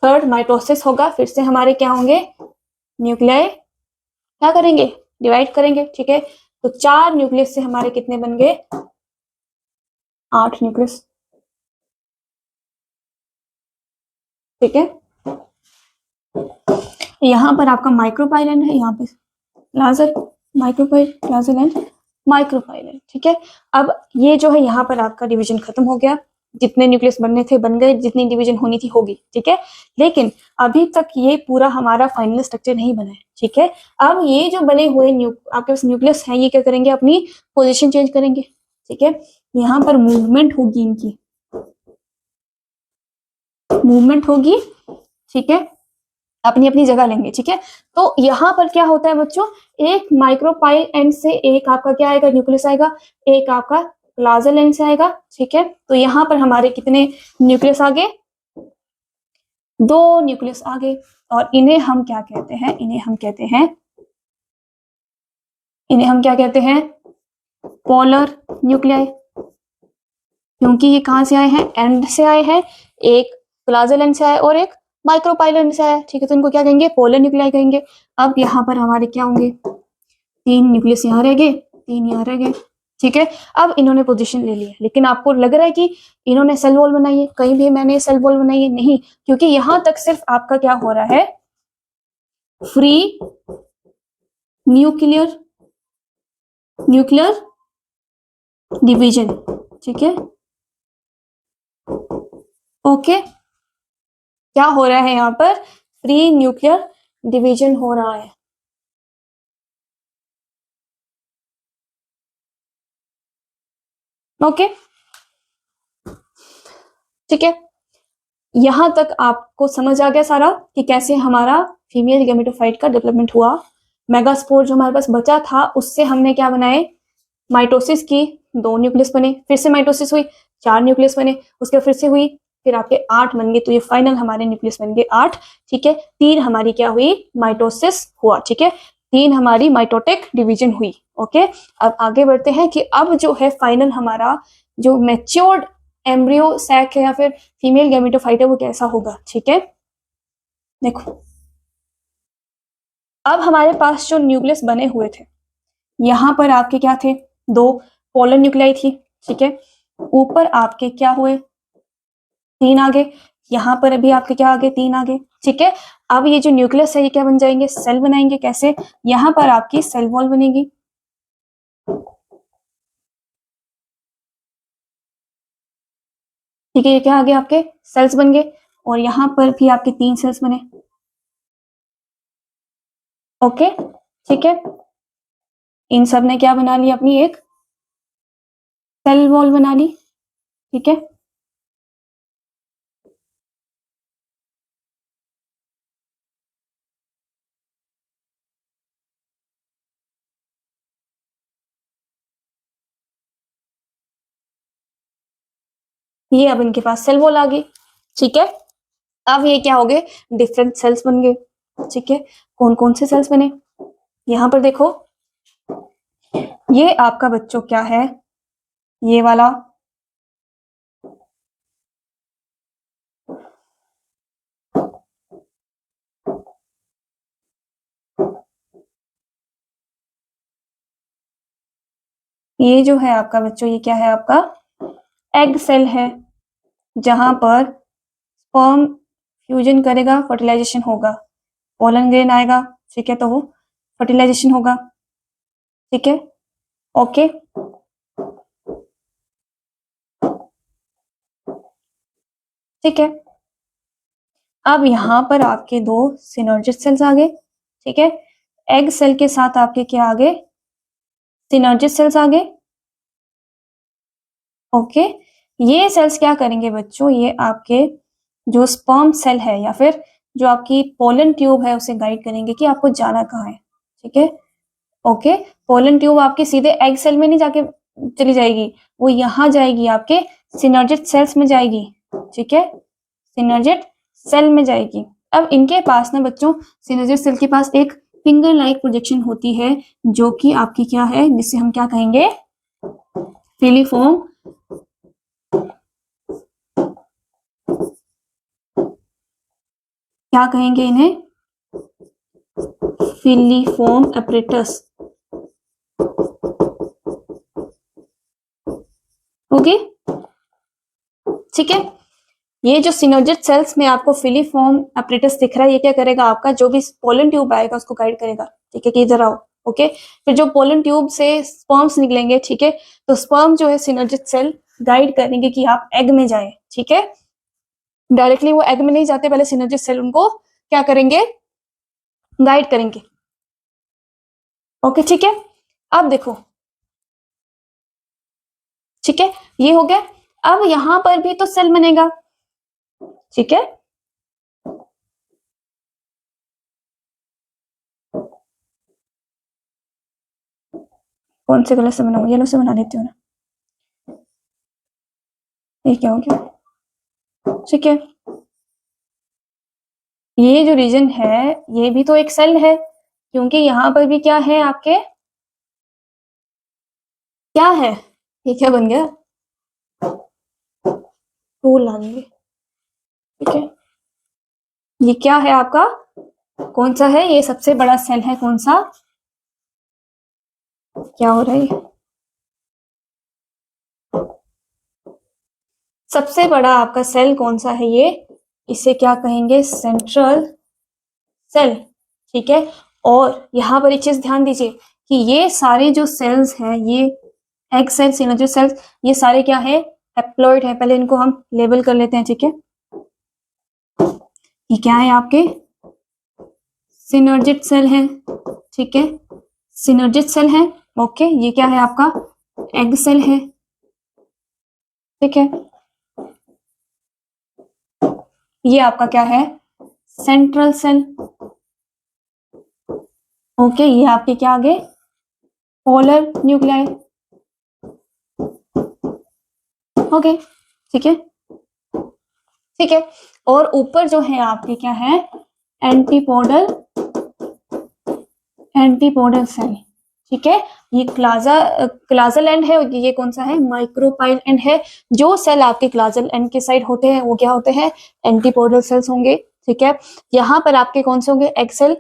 थर्ड माइटोसिस होगा। फिर से हमारे क्या होंगे न्यूक्लियाई क्या करेंगे डिवाइड करेंगे। ठीक है, तो 4 न्यूक्लियस से हमारे कितने बन गए 8 न्यूक्लियस। ठीक है, यहाँ पर आपका माइक्रोपाइलन है, यहाँ पे लाजर लाजर एंड माइक्रोपाइलन। ठीक है, अब ये जो है यहाँ पर आपका डिवीजन खत्म हो गया, जितने न्यूक्लियस बनने थे बन गए, जितनी डिवीजन होनी थी होगी। ठीक है, लेकिन अभी तक ये पूरा हमारा फाइनल स्ट्रक्चर नहीं बना है। ठीक है, अब ये जो बने हुए आपके पास न्यूक्लियस है, ये क्या करेंगे अपनी पोजीशन चेंज करेंगे। ठीक है, यहाँ पर मूवमेंट होगी, इनकी मूवमेंट होगी। ठीक है, अपनी अपनी जगह लेंगे। ठीक है, तो यहाँ पर क्या होता है बच्चों, एक माइक्रोपाइल एंड से एक आपका क्या आएगा न्यूक्लियस आएगा, एक आपका प्लाजल एंड से आएगा। ठीक है, तो यहाँ पर हमारे कितने न्यूक्लियस आ गए 2 न्यूक्लियस आ गए, और इन्हें हम क्या कहते हैं, इन्हें हम क्या कहते हैं पोलर न्यूक्लियाई, क्योंकि ये कहां से आए हैं एंड से आए हैं, एक प्लाजल एंड से आए और एक माइक्रोपाइल से आया। ठीक है, तो इनको क्या कहेंगे पोलर न्यूक्लियाई कहेंगे। अब यहाँ पर हमारे क्या होंगे 3 न्यूक्लियस यहाँ रह गए, 3 यहाँ रह गए। ठीक है, अब इन्होंने पोजीशन ले लिया, लेकिन आपको लग रहा है कि इन्होंने सेल वॉल बनाई है, कहीं भी मैंने सेल वॉल बनाई है नहीं, क्योंकि यहां तक सिर्फ आपका क्या हो रहा है फ्री न्यूक्लियर डिवीजन। ठीक है, ओके, क्या हो रहा है यहाँ पर फ्री न्यूक्लियर डिवीजन हो रहा है। ओके, ठीक है, यहां तक आपको समझ आ गया सारा कि कैसे हमारा फीमेल गैमेटोफाइट का डेवलपमेंट हुआ। मेगास्पोर जो हमारे पास बचा था उससे हमने क्या बनाए माइटोसिस की, 2 न्यूक्लियस बने, फिर से माइटोसिस हुई 4 न्यूक्लियस बने, उसके फिर से हुई, फिर आपके 8 बन गए, तो ये फाइनल हमारे न्यूक्लियस बन गए 8। ठीक है, 3 हमारी क्या हुई माइटोसिस हुआ। ठीक है, 3 हमारी माइटोटिक डिवीजन हुई। ओके, अब आगे बढ़ते हैं कि अब जो है फाइनल हमारा जो मैच्योर्ड एम्ब्रियो सैक है या फिर फीमेल गैमेटोफाइट है वो कैसा होगा। ठीक है, देखो अब हमारे पास जो न्यूक्लियस बने हुए थे, यहां पर आपके क्या थे 2 पोलर न्यूक्लियाई थी। ठीक है, ऊपर आपके क्या हुए 3 आगे, यहाँ पर अभी आपके क्या आगे 3 आगे। ठीक है, अब ये जो न्यूक्लियस है ये क्या बन जाएंगे सेल बनाएंगे। कैसे, यहाँ पर आपकी सेल वॉल बनेगी। ठीक है, ये क्या आगे आपके सेल्स बन गए, और यहाँ पर भी आपके 3 सेल्स बने। ओके, ठीक है, इन सब ने क्या बना ली अपनी एक सेल वॉल बना ली। ठीक है, ये अब इनके पास सेल वॉल आ गई। ठीक है, अब ये क्या हो गए डिफरेंट सेल्स बन गए। ठीक है, कौन कौन से सेल्स बने, यहां पर देखो, ये आपका बच्चों क्या है ये वाला ये जो है आपका बच्चों ये क्या है आपका एग सेल है, जहां पर स्पर्म फ्यूजन करेगा फर्टिलाइजेशन होगा, पोलन ग्रेन आएगा। ठीक है, तो वो फर्टिलाइजेशन होगा, ठीक है, ओके। ठीक है, अब यहां पर आपके दो सिनर्जिक सेल्स आ गए, ठीक है, एग सेल के साथ आपके क्या आ गए, सिनर्जिक सेल्स आ गए, ओके। ये सेल्स क्या करेंगे बच्चों, ये आपके जो स्पर्म सेल है या फिर जो आपकी पोलन ट्यूब है उसे गाइड करेंगे कि आपको जाना कहाँ है, ठीक है, ओके। पोलन ट्यूब आपके सीधे एग सेल में नहीं जाके चली जाएगी, वो यहां जाएगी, आपके सिनर्जिक सेल्स में जाएगी, ठीक है, सिनर्जिक सेल में जाएगी। अब इनके पास ना बच्चों, सिनर्जिक सेल के पास एक फिंगर लाइक प्रोजेक्शन होती है जो कि आपकी क्या है, जिसे हम क्या कहेंगे, फिलीफॉर्म, क्या कहेंगे इन्हें, फिलीफॉर्म एपरेटस, ओके, ठीक है। ये जो सिनर्जिक सेल्स में आपको फिलीफॉर्म एपरेटस दिख रहा है, ये क्या करेगा, आपका जो भी पोलन ट्यूब आएगा उसको गाइड करेगा, ठीक है, कि इधर आओ, ओके। फिर जो पोलन ट्यूब से स्पर्म्स निकलेंगे, ठीक है, तो स्पर्म जो है सिनर्जिक सेल गाइड करेंगे कि आप एग में जाए, ठीक है, डायरेक्टली वो एग में नहीं जाते, पहले सिनर्जिक सेल उनको क्या करेंगे, गाइड करेंगे, ओके, ठीक है। अब देखो, ठीक है, ये हो गया। अब यहां पर भी तो सेल बनेगा, ठीक है, कौन से कलर से बनाऊं, येलो से बना देती हूँ ना, ये क्या हो गया, ठीक है। ये जो रीजन है ये भी तो एक सेल है, क्योंकि यहां पर भी क्या है आपके, क्या है, ये क्या बन गया, टूल लाएंगे, ठीक है, ये क्या है आपका, कौन सा है, ये सबसे बड़ा सेल है, कौन सा, क्या हो रहा है, सबसे बड़ा आपका सेल कौन सा है, ये इसे क्या कहेंगे, सेंट्रल सेल, ठीक है। और यहां पर एक चीज ध्यान दीजिए कि ये सारे जो सेल्स हैं, ये एग सेल्स, सिनर्जिक सेल्स, ये सारे क्या है, हैप्लॉइड है, पहले इनको हम लेबल कर लेते हैं, ठीक है, ये क्या है आपके, सिनर्जिक सेल है, ठीक है, सिनर्जिक सेल है, ओके। ये क्या है आपका, एग सेल है, ठीक है, ये आपका क्या है, सेंट्रल सेल, ओके। ये आपके क्या आगे, पोलर न्यूक्लियाई, ओके, ठीक है, ठीक है। और ऊपर जो है आपके क्या है, एंटीपोडल, एंटीपोडल सेल, ठीक है, ये क्लाजल एंड है, ये कौन सा है, माइक्रोपाइल एंड है। जो सेल आपके क्लाजल एंड के साइड होते हैं वो क्या होते हैं, एंटीपोडल सेल्स होंगे, ठीक है। यहाँ पर आपके कौन से होंगे, एग सेल,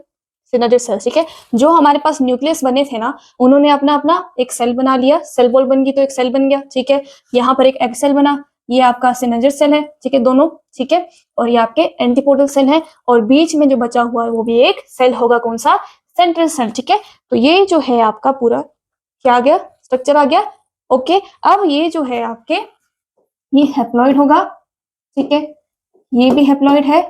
सिनर्जिक सेल, ठीक है। जो हमारे पास न्यूक्लियस बने थे ना, उन्होंने अपना अपना एक सेल बना लिया, सेल वॉल बन गई तो एक सेल बन गया, ठीक है। यहाँ पर एक एग सेल बना, ये आपका सिनर्जिक सेल है, ठीक है, दोनों, ठीक है। और ये आपके एंटीपोडल सेल है, और बीच में जो बचा हुआ है वो भी एक सेल होगा, कौन सा, सेंट्रल सेल, ठीक है। तो ये जो है आपका पूरा क्या आ गया, स्ट्रक्चर आ गया, ओके। अब ये जो है आपके, ये हैप्लॉइड होगा, ठीक है, ये भी हैप्लॉइड है,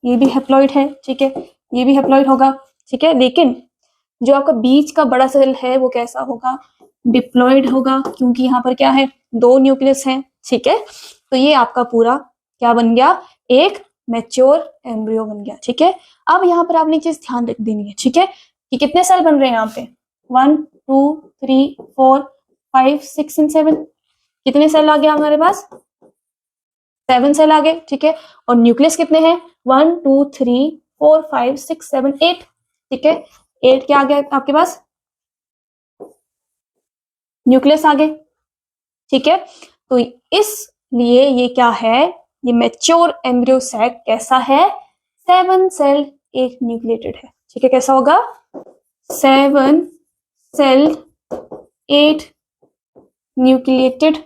ये भी हैप्लॉइड है, ठीक है, ये भी हैप्लॉइड होगा, ठीक है। लेकिन जो आपका बीच का बड़ा सेल है वो कैसा होगा, डिप्लॉइड होगा, क्योंकि यहाँ पर क्या है, दो न्यूक्लियस हैं, ठीक है। तो ये आपका पूरा क्या बन गया, एक मैच्योर एम्ब्रियो बन गया, ठीक है। अब यहाँ पर आपने चीज ध्यान रख देनी है, ठीक है, कि कितने सेल बन रहे हैं यहाँ पे, 1 2 3 4 5 6 एंड 7, कितने सेल आ गया हमारे पास, 7 सेल आ गए, ठीक है। और न्यूक्लियस कितने हैं, 1 2 3 4 5 6 7 8, ठीक है, 8 क्या आ गया आपके पास, न्यूक्लियस आ गए, ठीक है। तो इसलिए ये क्या है, ये मैच्योर एम्ब्रियो सैक कैसा है, 7 सेल एक न्यूक्लिएटेड है, ठीक है, कैसा होगा, 7 सेल 8 न्यूक्लिएटेड,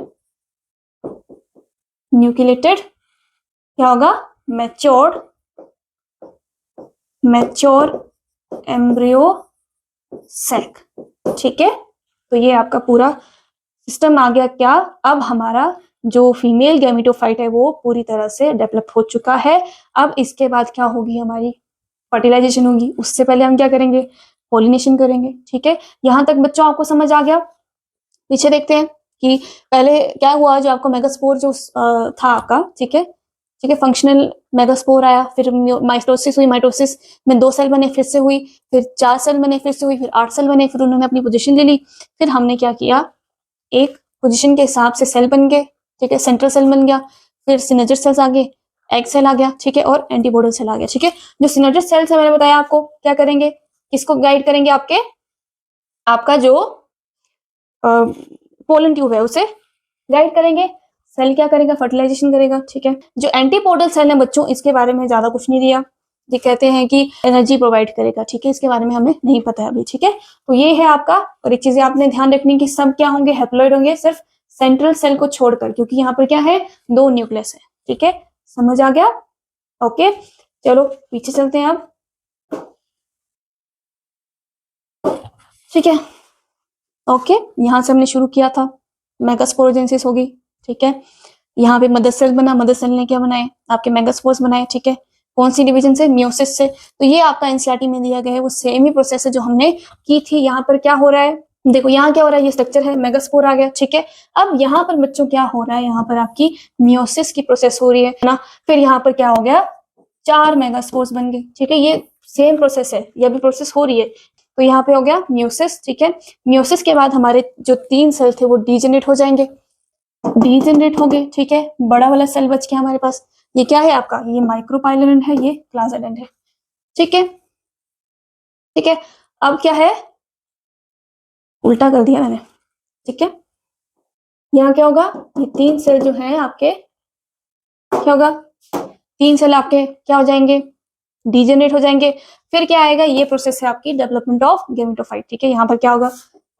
न्यूक्लिएटेड क्या होगा, मैच्योर, मैच्योर एम्ब्रियो सैक, ठीक है। तो ये आपका पूरा सिस्टम आ गया क्या, अब हमारा जो फीमेल गैमेटोफाइट है वो पूरी तरह से डेवलप हो चुका है। अब इसके बाद क्या होगी, हमारी फर्टिलाइजेशन होगी। उससे पहले हम क्या करेंगे, पोलिनेशन करेंगे, ठीक है। यहां तक बच्चों आपको समझ आ गया। पीछे देखते हैं कि पहले क्या हुआ, जो आपको मेगास्पोर जो था आपका, ठीक है, ठीक है, फंक्शनल मेगास्पोर आया, फिर माइटोसिस हुई, माइटोसिस में 2 सेल बने, फिर से हुई, फिर 4 सेल बने, फिर से हुई, फिर 8 सेल बने, फिर उन्होंने अपनी पोजीशन ले ली। फिर हमने क्या किया, एक पोजीशन के हिसाब से सेल बन गए, ठीक है, सेंट्रल सेल बन गया, फिर सिनर्जिड सेल्स आ गए, एग सेल आ गया, ठीक है, और एंटीबॉडी सेल आ गया, ठीक है। जो सिनर्जिड सेल्स है मैंने बताया आपको क्या करेंगे, किसको गाइड करेंगे, आपका जो पोलन ट्यूब है उसे गाइड करेंगे। सेल क्या करेगा, फर्टिलाइजेशन करेगा, ठीक है। जो एंटीपोडल सेल है बच्चों, इसके बारे में ज्यादा कुछ नहीं दिया, ये कहते हैं कि एनर्जी प्रोवाइड करेगा, ठीक है, इसके बारे में हमें नहीं पता है अभी, ठीक है। तो ये है आपका, और एक चीज आपने ध्यान रखनी कि सब क्या होंगे, हैप्लॉइड होंगे, सिर्फ सेंट्रल सेल को छोड़कर, क्योंकि यहाँ पर क्या है, 2 न्यूक्लियस है, ठीक है, समझ आ गया। ओके, चलो पीछे चलते हैं अब, ठीक है। ओके, यहां से हमने शुरू किया था, मेगास्पोरोजेनेसिस होगी, ठीक है। यहाँ पे मदर सेल बना, मदर सेल ने क्या बनाए, आपके मेगास्पोर्स बनाए, ठीक है। कौन सी डिवीजन से, मियोसिस से। तो ये आपका एनसीईआरटी में दिया गया है, वो सेम ही प्रोसेस है जो हमने की थी। यहाँ पर क्या हो रहा है, देखो यहाँ क्या हो रहा है, ये स्ट्रक्चर है, मेगास्पोर आ गया, ठीक है। अब यहाँ पर बच्चों क्या हो रहा है, यहाँ पर आपकी मियोसिस की प्रोसेस हो रही है ना। फिर यहाँ पर क्या हो गया, 4 मेगास्पोर्स बन गए, ठीक है। ये सेम प्रोसेस है, ये भी प्रोसेस हो रही है। तो यहाँ पे हो गया मियोसिस, ठीक है। मियोसिस के बाद हमारे जो 3 सेल थे वो डीजेनरेट हो जाएंगे, डीजेनरेट हो गए, ठीक है। बड़ा वाला सेल बच गया हमारे पास, ये क्या है आपका, ये माइक्रोपाइलोन है, ये प्लाज्मोडेंट है, ठीक है, ठीक है। अब क्या है, उल्टा कर दिया मैंने, ठीक है। यहाँ क्या होगा, ये 3 सेल जो है आपके, क्या होगा, 3 सेल आपके क्या हो जाएंगे, डीजेनरेट हो जाएंगे। फिर क्या आएगा, ये प्रोसेस है आपकी डेवलपमेंट ऑफ गेमेटोफाइट, ठीक है। यहाँ पर क्या होगा,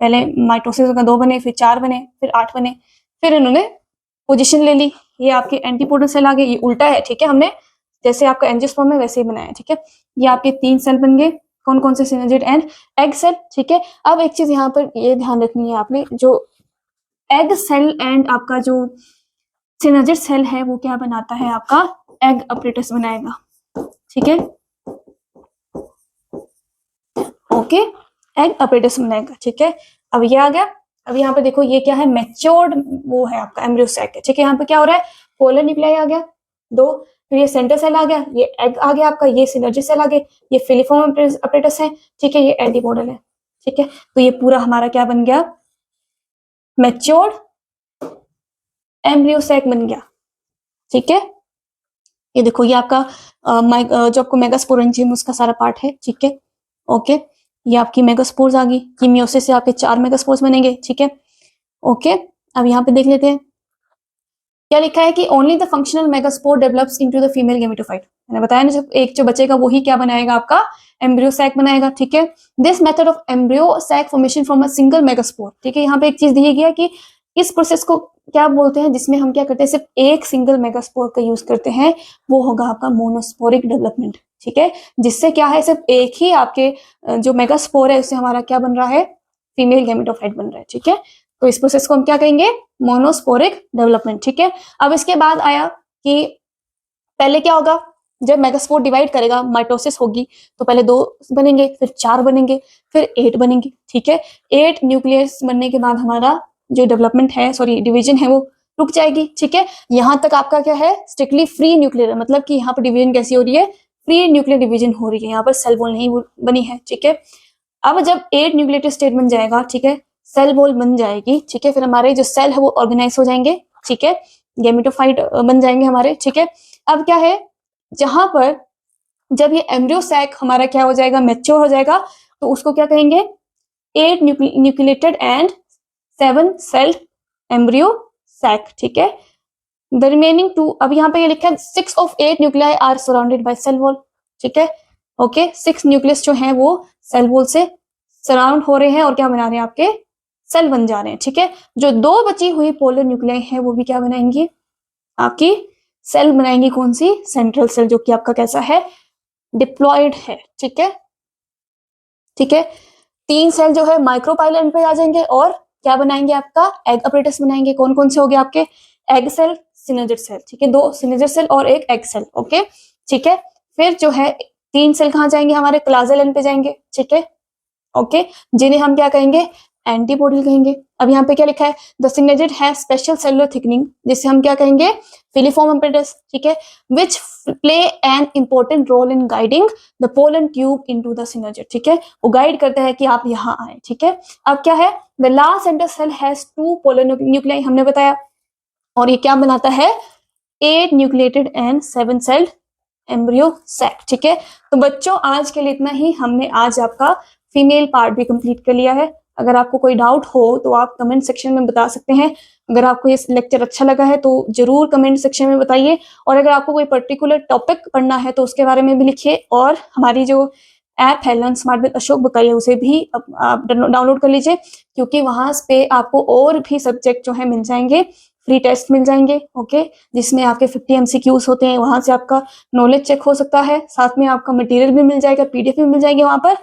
पहले माइटोसिस का 2 बने, फिर 4 बने, फिर 8 बने, फिर इन्होंने पोजीशन ले ली। ये आपके एंटीपोडल सेल आ गए, ये उल्टा है, ठीक है, हमने जैसे आपका एंजियोस्पर्म है वैसे ही बनाया है, ठीक है। ये आपके 3 सेल बन गए, कौन कौन से, सिनर्जिड एंड एग सेल, ठीक है। अब एक चीज यहाँ पर ये ध्यान रखनी है आपने, जो एग सेल एंड आपका जो सिनर्जिड सेल है वो क्या बनाता है, आपका एग अपरेटस बनाएगा, ठीक है। ओके, एग अपरेटस बनाएगा, ठीक है। अब ये आ गया। अब यहाँ पे देखो, ये क्या है, मैच्योर्ड वो है आपका एम्ब्रियो सैक है, ठीक है। यहाँ पे क्या हो रहा है, पोलर न्यूक्लियाई आ गया 2, फिर ये सेंटर सेल आ गया, ये एग आ गया आपका, ये सिनर्जिड सेल आ गए, ये फिलिफॉर्म अपरेटस है, ठीक है, ये एंटीपोडल है, ठीक है। तो ये पूरा हमारा क्या बन गया, मैच्योर्ड एम्ब्रियो सैक बन गया, ठीक है। ये देखो, ये आपका जो आपको मेगास्पोरेंजियम उसका सारा पार्ट है, ठीक है। ओके, ये आपकी मेगास्पोर्स आ गई, ये मियोसिस से आपके 4 मेगास्पोर्स बनेंगे, ठीक है। ओके, अब यहाँ पे देख लेते हैं क्या लिखा है कि only the functional megaspore develops into the female gametophyte. मैंने बताया ना, जब एक जो बचेगा वही क्या बनाएगा, आपका एम्ब्रियो सैक बनाएगा, ठीक है। This method of embryo sac formation from a single megaspore, ठीक है। यहाँ पे एक चीज दी गई है कि इस प्रोसेस को क्या बोलते हैं, जिसमें हम क्या करते हैं, सिर्फ एक सिंगल मेगास्पोर का यूज करते हैं, वो होगा आपका मोनोस्पोरिक डेवलपमेंट, ठीक है। जिससे क्या है, सिर्फ एक ही आपके जो मेगास्पोर है उससे हमारा क्या बन रहा है, फीमेल गेमेटोफाइट बन रहा है, ठीक है। तो इस प्रोसेस को हम क्या कहेंगे, मोनोस्पोरिक डेवलपमेंट, ठीक है। अब इसके बाद आया कि पहले क्या होगा, जब मेगास्पोर डिवाइड करेगा, माइटोसिस होगी, तो पहले 2 बनेंगे, फिर 4 बनेंगे, फिर 8 बनेंगे, ठीक है। 8 न्यूक्लियस बनने के बाद हमारा जो डेवलपमेंट है, सॉरी डिवीजन है, वो रुक जाएगी, ठीक है। यहां तक आपका क्या है, स्ट्रिक्टली फ्री न्यूक्लियर, मतलब कि यहाँ पर डिवीजन कैसी हो रही है, फ्री न्यूक्लियर डिवीजन हो रही है, यहाँ पर सेल वॉल नहीं बनी है, ठीक है। अब जब 8 न्यूक्लिएटेड स्टेट बन जाएगा, ठीक है, सेल वॉल बन जाएगी, ठीक है, फिर हमारे जो सेल है वो ऑर्गेनाइज हो जाएंगे, ठीक है, गेमेटोफाइट बन जाएंगे हमारे, ठीक है। अब क्या है, जहां पर जब ये एम्ब्रियो सैक हमारा क्या हो जाएगा, मैच्योर हो जाएगा, तो उसको क्या कहेंगे, 8 nucleated and 7 cell embryo sac, ठीक है। द रिमेनिंग 2, अब यहाँ पे ये लिखा है 6 of 8 nuclei are surrounded by cell wall, ठीक है। ओके, 6 न्यूक्लियस जो है वो सेल वॉल से सराउंड हो रहे हैं और क्या बना रहे हैं, आपके सेल बन जा रहे हैं, ठीक है। जो 2 बची हुई पोलर न्यूक्लियाई है वो भी क्या बनाएंगी, आपकी सेल बनाएंगी, कौन सी, सेंट्रल सेल, जो कि आपका कैसा है, डिप्लॉयड है, ठीक है, ठीक है। 3 सेल जो है माइक्रोपाइलम पे आ जाएंगे और क्या बनाएंगे, आपका एग अपरेटस बनाएंगे। कौन कौन से हो गए आपके, एग सेल, सिनर्जिड सेल, ठीक है, 2 सिनर्जिड सेल और 1 एग सेल, ओके, ठीक है। फिर जो है 3 सेल कहाँ जाएंगे, हमारे क्लाजेलन पे जाएंगे, ठीक है, ओके, जिन्हें हम क्या कहेंगे, एंटीबॉडी कहेंगे। अब यहाँ पे क्या लिखा है, द सिनर्जिड है स्पेशल सेलुलर थिकनिंग, जिसे हम क्या कहेंगे, फिलीफॉर्म अपरेटस, ठीक है, which play an important role in guiding the pollen tube into the synergid, ठीक है, वो गाइड करता है कि आप यहाँ आए, ठीक है। अब क्या है, the last centre cell has 2 polar nuclei, हमने बताया, और ये क्या बनाता है, 8 nucleated and 7 celled embryo sac, ठीक है। तो बच्चों आज के लिए इतना ही, हमने आज आपका फीमेल पार्ट भी कंप्लीट कर लिया है। अगर आपको कोई डाउट हो तो आप कमेंट सेक्शन में बता सकते हैं। अगर आपको ये लेक्चर अच्छा लगा है तो जरूर कमेंट सेक्शन में बताइए, और अगर आपको कोई पर्टिकुलर टॉपिक पढ़ना है तो उसके बारे में भी लिखिए, और हमारी जो ऐप है लर्न स्मार्ट विद अशोक बकाया उसे भी आप डाउनलोड कर लीजिए, क्योंकि वहां पे आपको और भी सब्जेक्ट जो है मिल जाएंगे, फ्री टेस्ट मिल जाएंगे, ओके, जिसमें आपके 50 MCQs होते हैं, वहां से आपका नॉलेज चेक हो सकता है, साथ में आपका मटेरियल भी मिल जाएगा, PDF भी मिल जाएंगे वहां पर।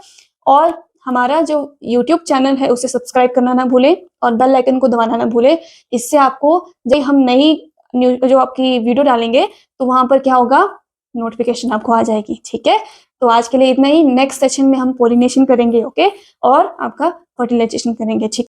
और हमारा जो YouTube चैनल है उसे सब्सक्राइब करना ना भूलें और बेल आइकन को दबाना ना भूलें। इससे आपको जब हम नई जो आपकी वीडियो डालेंगे तो वहां पर क्या होगा, नोटिफिकेशन आपको आ जाएगी, ठीक है। तो आज के लिए इतना ही, नेक्स्ट सेशन में हम पोलिनेशन करेंगे, ओके, और आपका फर्टिलाइजेशन करेंगे, ठीक।